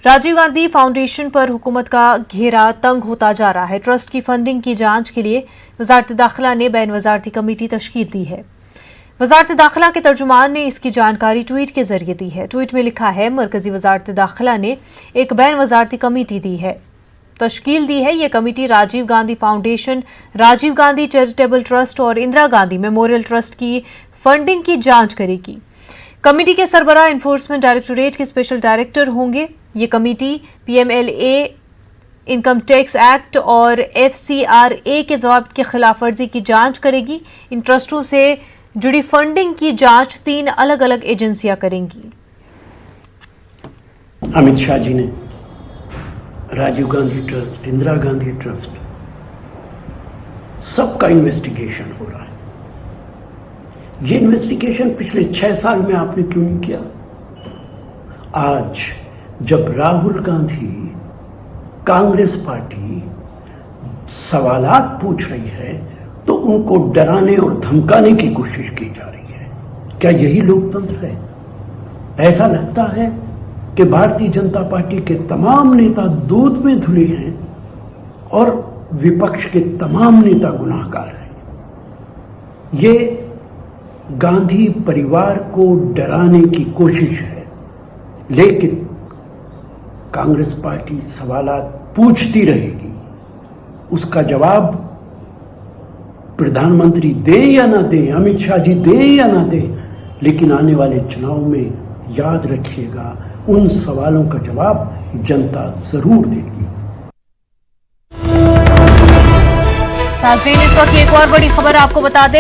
Rajiv Gandhi foundation पर हुकूमत का घेरा तंग होता जा रहा है। ट्रस्ट की फंडिंग की जांच के लिए वजारत दाखिला ने बैन वजारती कमेटी तश्कील दी है। वजारत दाखिला के तर्जुमान ने इसकी जानकारी ट्वीट के जरिए दी है। ट्वीट में लिखा है, मरकजी वजारत दाखिला ने एक बैन वजारती कमेटी तश्कील दी है। यह committee Rajiv Gandhi foundation, Rajiv Gandhi charitable trust और इंदिरा गांधी मेमोरियल ट्रस्ट की फंडिंग की जांच करेगी। कमेटी के सरबराह एनफोर्समेंट डायरेक्टोरेट के स्पेशल डायरेक्टर होंगे। ये committee PMLA, income tax act और एफसीआरए के ज़वाबित की खिलाफवर्जी की जांच करेगी। इन ट्रस्टों से जुड़ी फंडिंग की जांच 3 अलग अलग एजेंसियां करेंगी। अमित शाह जी ने राजीव गांधी ट्रस्ट, इंदिरा गांधी ट्रस्ट, सबका इन्वेस्टिगेशन हो रहा है। ये इन्वेस्टिगेशन पिछले 6 साल में आपने क्यों नहीं किया? आज जब राहुल गांधी, कांग्रेस पार्टी सवालात पूछ रही है तो उनको डराने और धमकाने की कोशिश की जा रही है। क्या यही लोकतंत्र है? ऐसा लगता है कि भारतीय जनता पार्टी के तमाम नेता दूध में धुले हैं और विपक्ष के तमाम नेता गुनाहगार हैं। ये गांधी परिवार को डराने की कोशिश है, लेकिन कांग्रेस पार्टी सवालात पूछती रहेगी। उसका जवाब प्रधानमंत्री दे या ना दे, अमित शाह जी दे या ना दे, लेकिन आने वाले चुनाव में याद रखिएगा, उन सवालों का जवाब जनता जरूर देगी। नाज़रीन, इस वक्त एक और बड़ी खबर आपको बता दें।